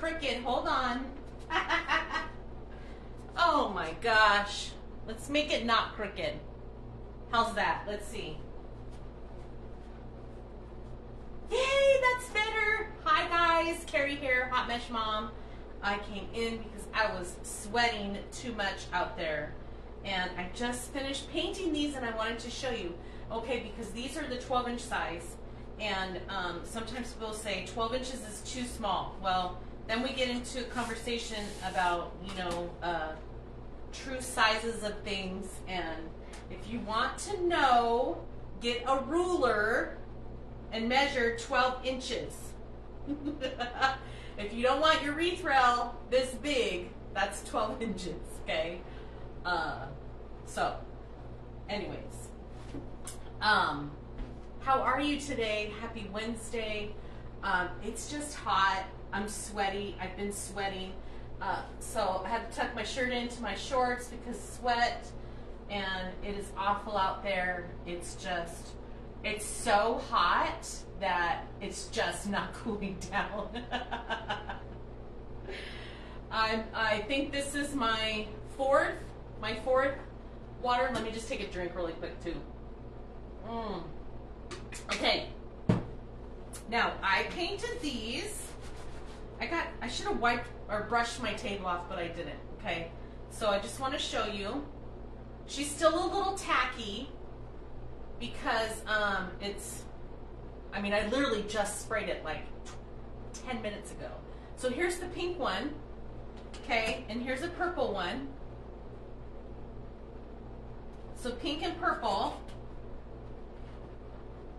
crooked. Hold on. Oh my gosh. Let's make it not crooked. How's that? Let's see. Yay, that's better. Hi guys, Carrie here, Hot Mesh Mom. I came in because I was sweating too much out there. And I just finished painting these and I wanted to show you. Okay, because these are the 12-inch size. And sometimes people say 12 inches is too small. Well, then we get into a conversation about, you know, true sizes of things. And if you want to know, get a ruler and measure 12 inches. If you don't want your wreath rail this big, that's 12 inches, okay? So, anyways. How are you today? Happy Wednesday. It's just hot. I'm sweaty. I've been sweating. So I had to tuck my shirt into my shorts because sweat, and it is awful out there. It's so hot that it's just not cooling down. I think this is my fourth water. Let me just take a drink really quick too. Okay. Now I painted these. I should have wiped or brushed my table off, but I didn't. Okay. So I just want to show you. She's still a little tacky because I literally just sprayed it like 10 minutes ago. So here's the pink one. Okay, and here's a purple one. So pink and purple.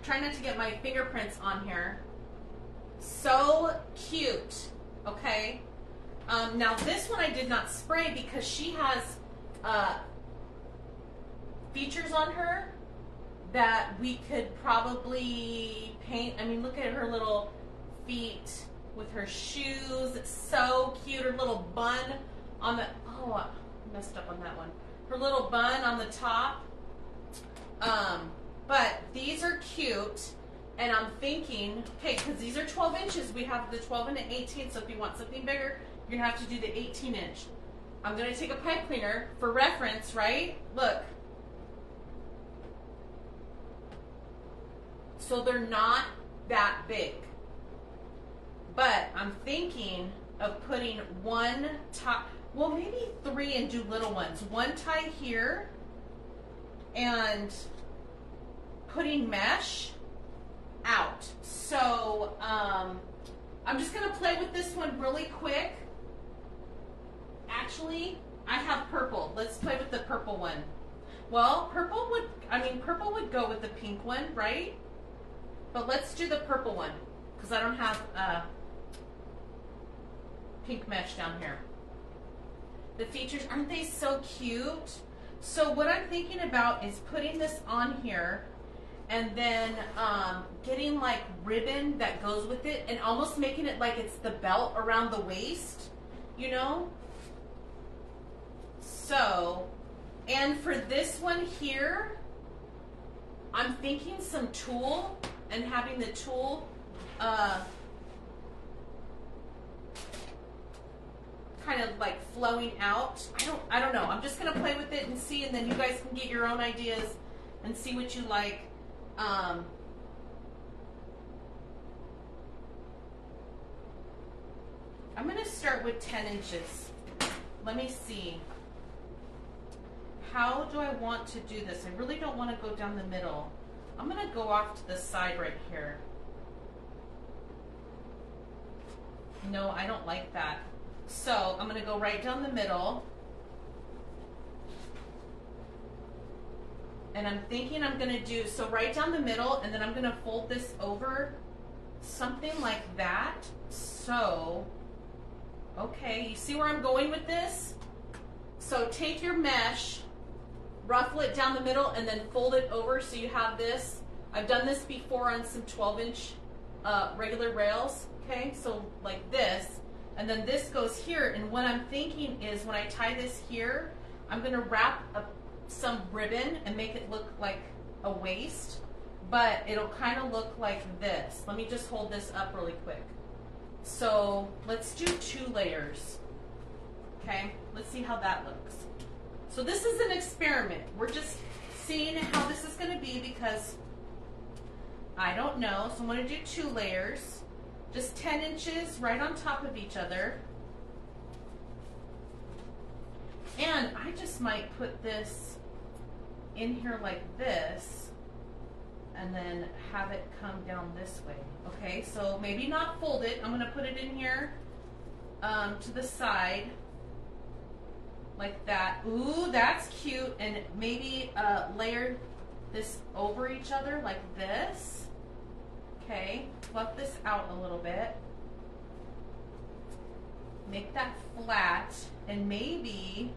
Try not to get my fingerprints on here. So cute, okay? Now this one I did not spray because she has features on her that we could probably paint. I mean, look at her little feet with her shoes. It's so cute. Her little bun on the, oh, I messed up on that one. Her little bun on the top. But these are cute, and I'm thinking, okay, because these are 12 inches, we have the 12 and the 18, so if you want something bigger, you're going to have to do the 18-inch. I'm going to take a pipe cleaner for reference, right? Look. So they're not that big. But I'm thinking of putting one tie, well, maybe 3 and do little ones. One tie here, and putting mesh out. So I'm just going to play with this one really quick. Actually, I have purple. Let's play with the purple one. Well, purple would go with the pink one, right? But let's do the purple one because I don't have pink mesh down here. The features, aren't they so cute? So what I'm thinking about is putting this on here and then getting like ribbon that goes with it and almost making it like it's the belt around the waist, you know? So, and for this one here, I'm thinking some tulle and having the tulle kind of like flowing out. I don't know. I'm just gonna play with it and see, and then you guys can get your own ideas and see what you like. I'm gonna start with 10 inches. Let me see. How do I want to do this? I really don't want to go down the middle. I'm gonna go off to the side right here. No, I don't like that. So I'm gonna go right down the middle. And I'm thinking I'm gonna do, so right down the middle, and then I'm gonna fold this over, something like that. So, okay, you see where I'm going with this? So take your mesh, ruffle it down the middle, and then fold it over so you have this. I've done this before on some 12-inch regular rails, okay? So like this, and then this goes here, and what I'm thinking is when I tie this here, I'm gonna wrap some ribbon and make it look like a waist, but it'll kind of look like this. Let me just hold this up really quick. So let's do 2 layers. Okay, let's see how that looks. So this is an experiment. We're just seeing how this is going to be because I don't know. So I'm going to do 2 layers, just 10 inches right on top of each other. And I just might put this in here like this and then have it come down this way. Okay, so maybe not fold it. I'm going to put it in here to the side like that. Ooh, that's cute. And maybe layer this over each other like this. Okay, fluff this out a little bit. Make that flat, and maybe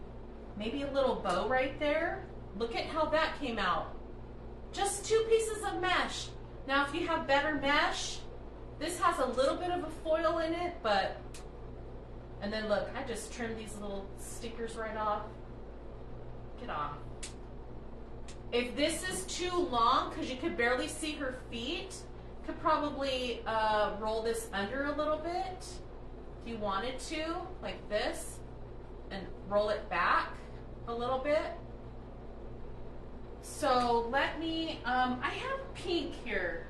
a little bow right there. Look at how that came out. Just 2 pieces of mesh. Now, if you have better mesh, this has a little bit of a foil in it, but, and then look, I just trimmed these little stickers right off. Get off. If this is too long, because you could barely see her feet, could probably roll this under a little bit if you wanted to, like this, and roll it back a little bit. So let me, I have pink here.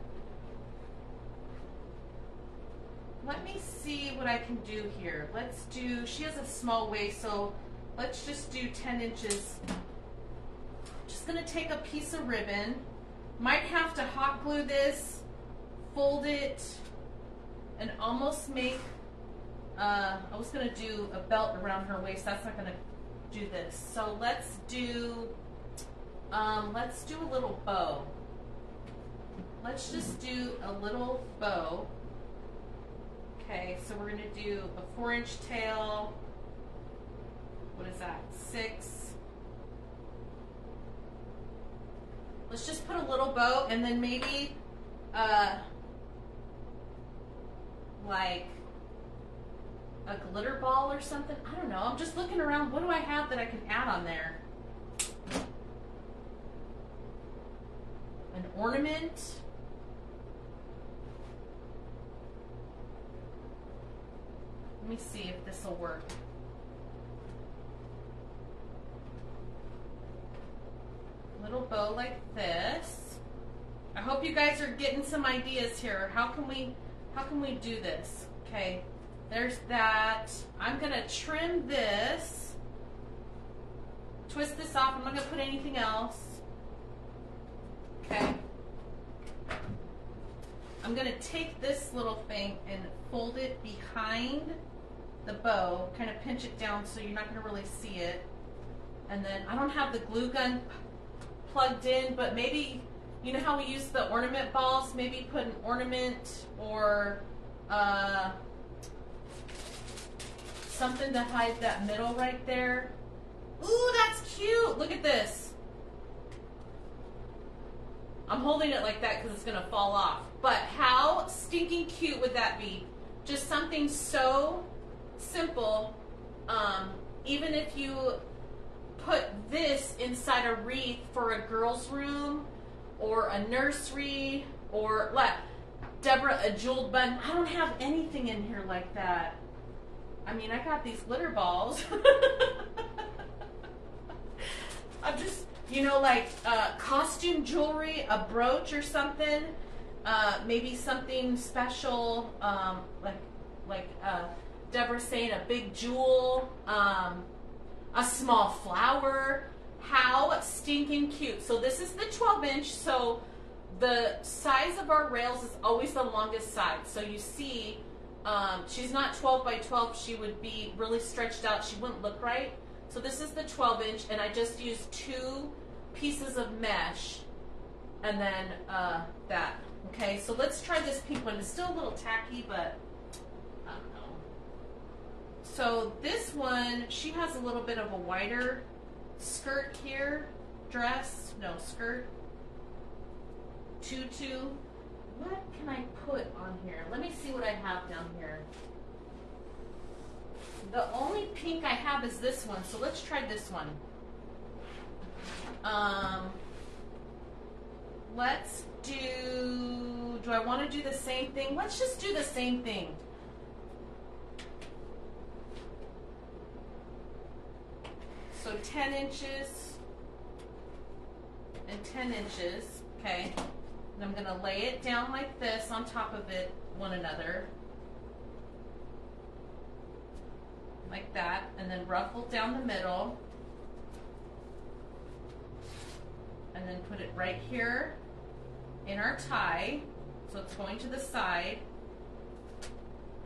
Let me see what I can do here. Let's do, she has a small waist, so let's just do 10 inches. Just gonna take a piece of ribbon. Might have to hot glue this, fold it, and almost make, I was gonna do a belt around her waist. That's not gonna do this. So let's do a little bow. Let's just do a little bow. Okay, so we're gonna do a 4-inch tail. What is that? 6. Let's just put a little bow, and then maybe like a glitter ball or something. I don't know. I'm just looking around. What do I have that I can add on there? An ornament. Let me see if this will work. Little bow like this. I hope you guys are getting some ideas here. How can we do this? Okay, there's that. I'm gonna trim this, twist this off. I'm not gonna put anything else. Okay. I'm gonna take this little thing and fold it behind the bow, kind of pinch it down so you're not gonna really see it. And then I don't have the glue gun plugged in, but maybe, you know how we use the ornament balls? Maybe put an ornament or something to hide that middle right there. Ooh, that's cute. Look at this. I'm holding it like that because it's going to fall off. But how stinking cute would that be? Just something so simple. Even if you put this inside a wreath for a girl's room or a nursery or what? Deborah, a jeweled bun. I don't have anything in here like that. I mean, I got these glitter balls. I'm just, you know, like costume jewelry, a brooch or something. Maybe something special, like Deborah saying, a big jewel, a small flower. How stinking cute. So this is the 12-inch. So the size of our rails is always the longest side. So you see, she's not 12 by 12. She would be really stretched out. She wouldn't look right. So this is the 12-inch, and I just used 2 pieces of mesh, and then that. Okay, so let's try this pink one. It's still a little tacky, but I don't know. So this one, she has a little bit of a wider skirt here, skirt, tutu. What can I put on here? Let me see what I have down here. The only pink I have is this one, so let's try this one. Let's do I want to do the same thing? Let's just do the same thing. 10 inches and 10 inches, okay? And I'm gonna lay it down like this on top of it, one another. Like that, and then ruffle down the middle. And then put it right here in our tie, so it's going to the side.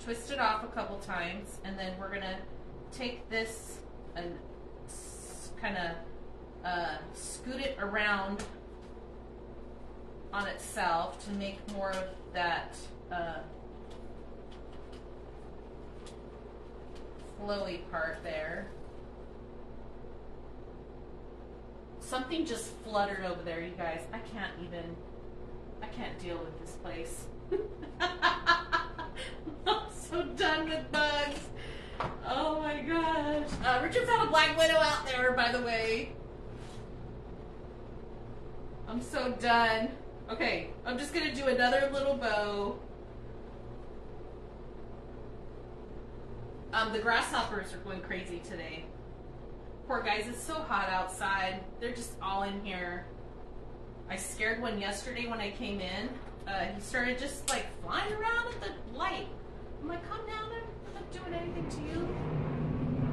Twist it off a couple times, and then we're gonna take this and kind of scoot it around on itself to make more of that flowy part there. Something just fluttered over there, you guys. I can't deal with this place. I'm so done with bugs. Oh my gosh. Richard found a black widow out there, by the way. I'm so done. Okay, I'm just gonna do another little bow. The grasshoppers are going crazy today. Poor guys, it's so hot outside. They're just all in here. I scared one yesterday when I came in. He started just like flying around at the light. I'm like, come down, I'm not doing anything to you.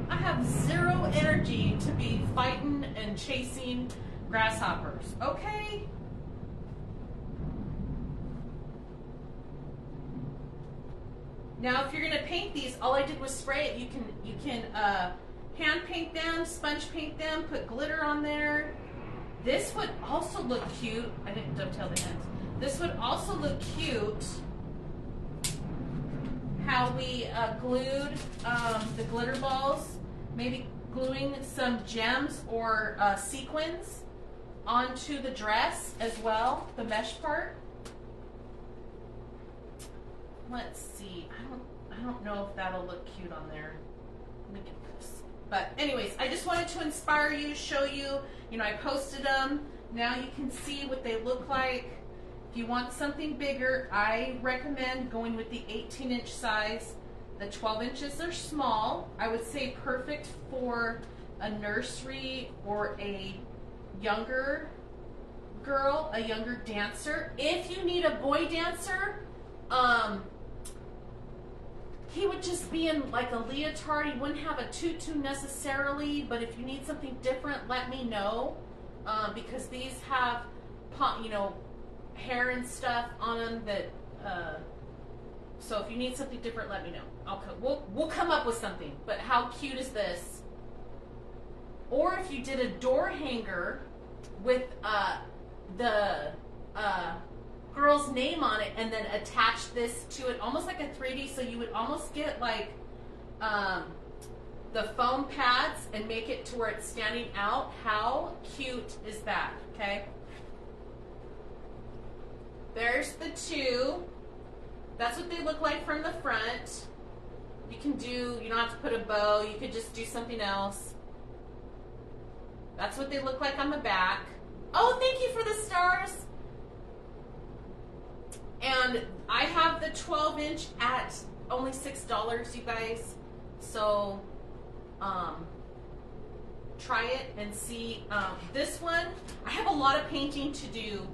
I have zero energy to be fighting and chasing grasshoppers, okay? Now, if you're gonna paint these, all I did was spray it. You can hand paint them, sponge paint them, put glitter on there. This would also look cute. I didn't dovetail the ends. This would also look cute. How we glued the glitter balls, maybe gluing some gems or sequins onto the dress as well, the mesh part. Let's see. I don't know if that'll look cute on there. Let me get this. But anyways, I just wanted to inspire you, show you. You know, I posted them. Now you can see what they look like. If you want something bigger, I recommend going with the 18-inch size. The 12 inches are small. I would say perfect for a nursery or a younger girl, a younger dancer. If you need a boy dancer, he would just be in like a leotard. He wouldn't have a tutu necessarily, but if you need something different, let me know, because these have, you know, hair and stuff on them that, so if you need something different, let me know. We'll come up with something. But how cute is this? Or if you did a door hanger with the girl's name on it and then attach this to it, almost like a 3D, so you would almost get like the foam pads and make it to where it's standing out. How cute is that? Okay. There's the two. That's what they look like from the front. You can do, you don't have to put a bow, you could just do something else. That's what they look like on the back. Oh, thank you for the stars. And I have the 12-inch at only $6, you guys. So, try it and see. This one, I have a lot of painting to do.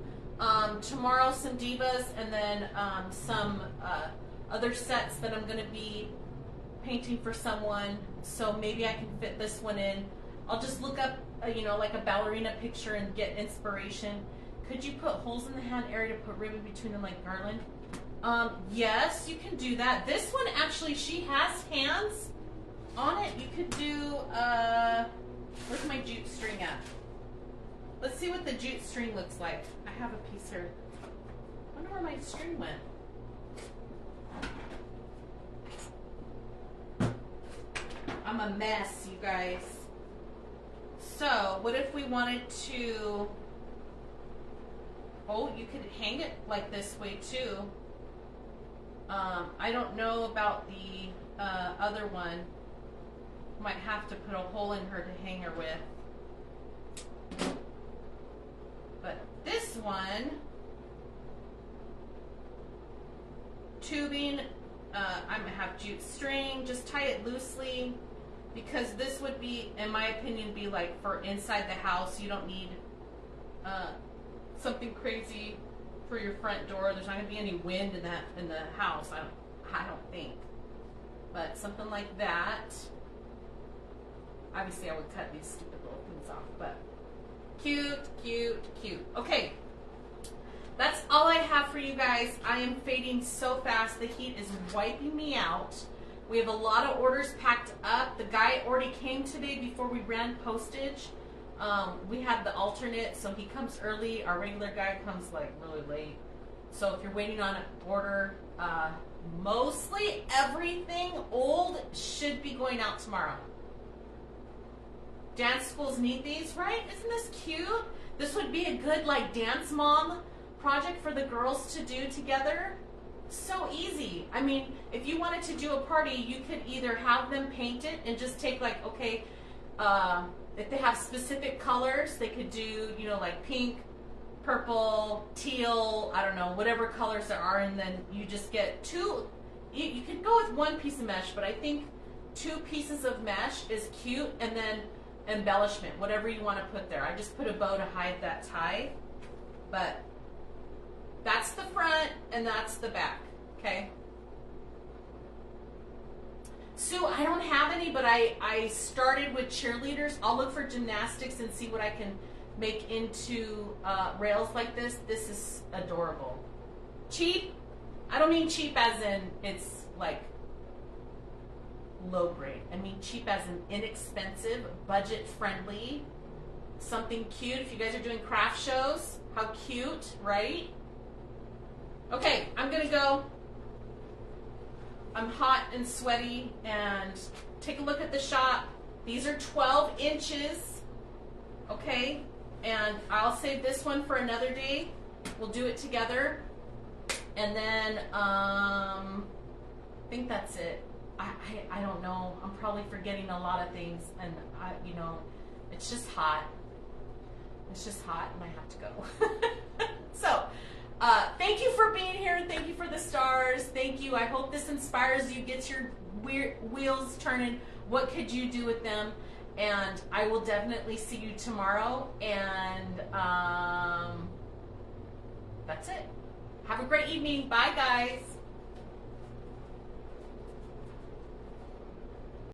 Tomorrow, some divas, and then some other sets that I'm going to be painting for someone. So maybe I can fit this one in. I'll just look up, you know, like a ballerina picture and get inspiration. Could you put holes in the hand area to put ribbon between them like garland? Yes, you can do that. This one, actually, she has hands on it. You could do, where's my jute string at? Let's see what the jute string looks like. I have a piece here. I wonder where my string went. I'm a mess, you guys. So, what if we wanted to... Oh, you could hang it like this way too. I don't know about the other one. Might have to put a hole in her to hang her with. But this one, tubing, I'm gonna have jute string. Just tie it loosely. because this would be, in my opinion, be like for inside the house. You don't need something crazy for your front door. There's not going to be any wind in the house. I don't think. But something like that. Obviously, I would cut these stupid little things off, but cute, cute, cute. Okay, that's all I have for you guys. I am fading so fast. The heat is wiping me out. We have a lot of orders packed up. The guy already came today before we ran postage. We had the alternate, so he comes early. Our regular guy comes like really late. So if you're waiting on an order, mostly everything old should be going out tomorrow. Dance schools need these, right? Isn't this cute? This would be a good like dance mom project for the girls to do together. So easy. I mean, if you wanted to do a party, you could either have them paint it and just take like, okay, if they have specific colors, they could do, you know, like pink, purple, teal, I don't know, whatever colors there are, and then you just get two. You could go with one piece of mesh, but I think 2 pieces of mesh is cute, and then embellishment, whatever you want to put there. I just put a bow to hide that tie, but that's the front and that's the back, okay? Sue, I don't have any, but I started with cheerleaders. I'll look for gymnastics and see what I can make into rails like this. This is adorable. Cheap? I don't mean cheap as in it's like low grade. I mean cheap as in inexpensive, budget friendly, something cute. If you guys are doing craft shows, how cute, right? Okay, I'm gonna go. I'm hot and sweaty, and take a look at the shop. These are 12 inches, okay? And I'll save this one for another day. We'll do it together. And then, I think that's it. I don't know. I'm probably forgetting a lot of things, and you know, it's just hot. It's just hot, and I have to go. So, thank you for being here, and thank you for the stars. Thank you. I hope this inspires you, gets your wheels turning. What could you do with them? And I will definitely see you tomorrow. And that's it. Have a great evening. Bye, guys.